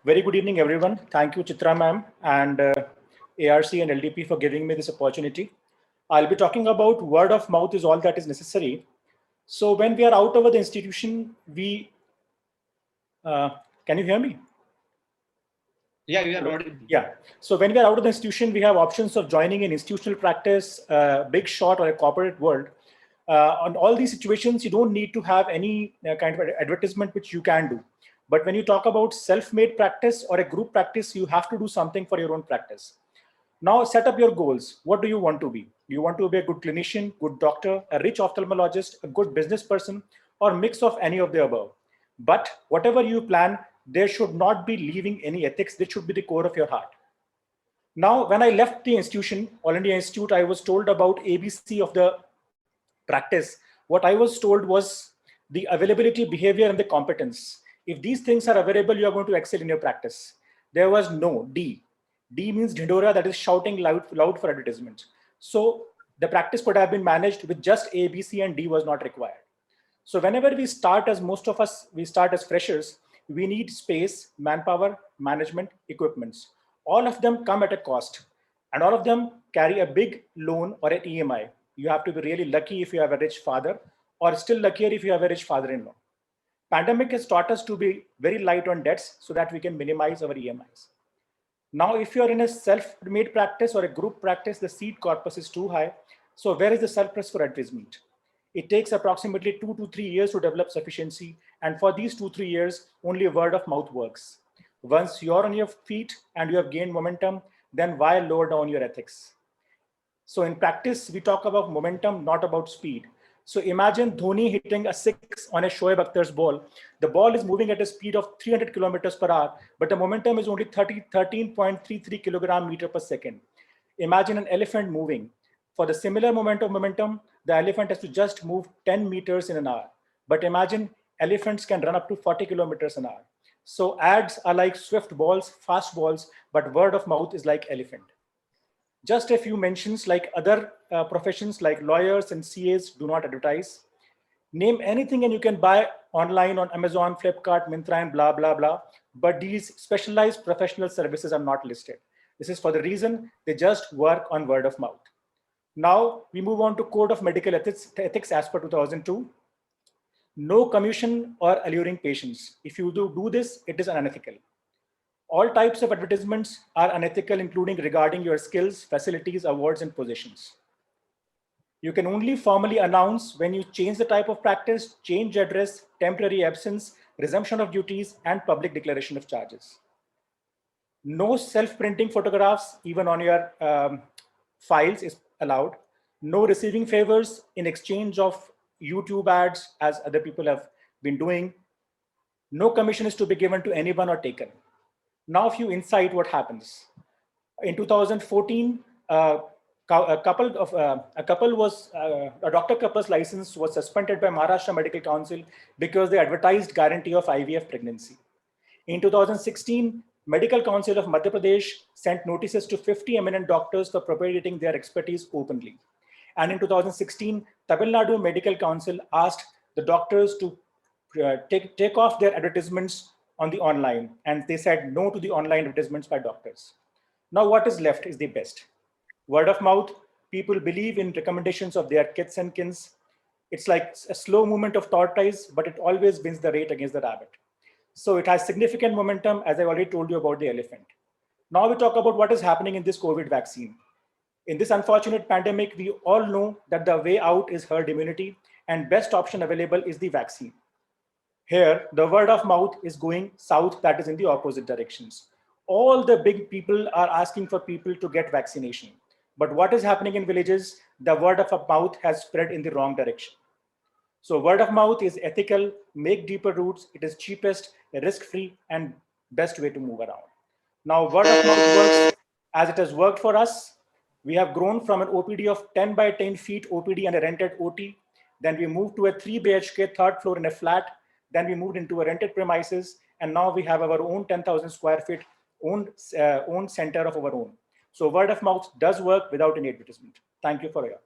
Very good evening, everyone. Thank you, Chitra ma'am and ARC and LDP for giving me this opportunity. I'll be talking about word of mouth is all that is necessary. So when we are out of the institution, uh, can you hear me? Yeah, we are audible. Yeah. So when we are out of the institution, we have options of joining an institutional practice, big shot, or a corporate world. On all these situations, you don't need to have any kind of advertisement which you can do. But when you talk about self-made practice or a group practice, you have to do something for your own practice. Now set up your goals. What do you want to be? Do you want to be a good clinician, good doctor, a rich ophthalmologist, a good business person, or mix of any of the above? But whatever you plan, there should not be leaving any ethics. This should be the core of your heart. Now, when I left the institution, All India Institute, I was told about ABC of the practice. What I was told was the availability, behavior, and the competence. If these things are available, you are going to excel in your practice. There was no D. D means Dhindora, that is shouting loud for advertisement. So the practice could have been managed with just A, B, C, and D was not required. So whenever we start, as most of us, we start as freshers, we need space, manpower, management, equipments. All of them come at a cost, and all of them carry a big loan or an EMI. You have to be really lucky if you have a rich father, or still luckier if you have a rich father-in-law. Pandemic has taught us to be very light on debts so that we can minimize our EMIs. Now, if you're in a self-made practice or a group practice, the seed corpus is too high. So where is the surplus for advertisement? It takes approximately 2 to 3 years to develop sufficiency. And for these 2 to 3 years, only word of mouth works. Once you're on your feet and you have gained momentum, then why lower down your ethics? So in practice, we talk about momentum, not about speed. So imagine Dhoni hitting a six on a Shoaib Akhtar's ball. The ball is moving at a speed of 300 kilometers per hour, but the momentum is only 13.33 kilogram meter per second. Imagine an elephant moving. For the similar momentum, the elephant has to just move 10 meters in an hour. But imagine elephants can run up to 40 kilometers an hour. So ads are like swift balls, fast balls, but word of mouth is like elephant. Just a few mentions, like other professions like lawyers and CAs do not advertise. Name anything and you can buy online on Amazon, Flipkart, Myntra, and blah, blah, blah. But these specialized professional services are not listed. This is for the reason they just work on word of mouth. Now we move on to Code of Medical Ethics as per 2002. No commission or alluring patients. If you do this, it is unethical. All types of advertisements are unethical, including regarding your skills, facilities, awards, and positions. You can only formally announce when you change the type of practice, change address, temporary absence, resumption of duties, and public declaration of charges. No self-printing photographs, even on your files, is allowed. No receiving favors in exchange of YouTube ads, as other people have been doing. No commission is to be given to anyone or taken. Now, a few insight what happens. In 2014, a doctor couple's license was suspended by Maharashtra Medical Council because they advertised guarantee of IVF pregnancy. In 2016, Medical Council of Madhya Pradesh sent notices to 50 eminent doctors for propagating their expertise openly. And in 2016, Tamil Nadu Medical Council asked the doctors to take off their advertisements on the online, and they said no to the online advertisements by doctors. Now what is left is the best. Word of mouth, people believe in recommendations of their kith and kins. It's like a slow movement of tortoise, but it always wins the race against the rabbit. So it has significant momentum, as I already told you about the elephant. Now we talk about what is happening in this COVID vaccine. In this unfortunate pandemic, we all know that the way out is herd immunity, and best option available is the vaccine. Here, the word of mouth is going south, that is in the opposite directions. All the big people are asking for people to get vaccination. But what is happening in villages? The word of mouth has spread in the wrong direction. So word of mouth is ethical, make deeper roots, it is cheapest, risk-free, and best way to move around. Now, word of mouth works as it has worked for us. We have grown from an OPD of 10 by 10 feet OPD and a rented OT. Then we moved to a 3 BHK third floor in a flat. Then we moved into a rented premises, and now we have our own 10,000 square feet own center of our own. So word of mouth does work without any advertisement. Thank you for your.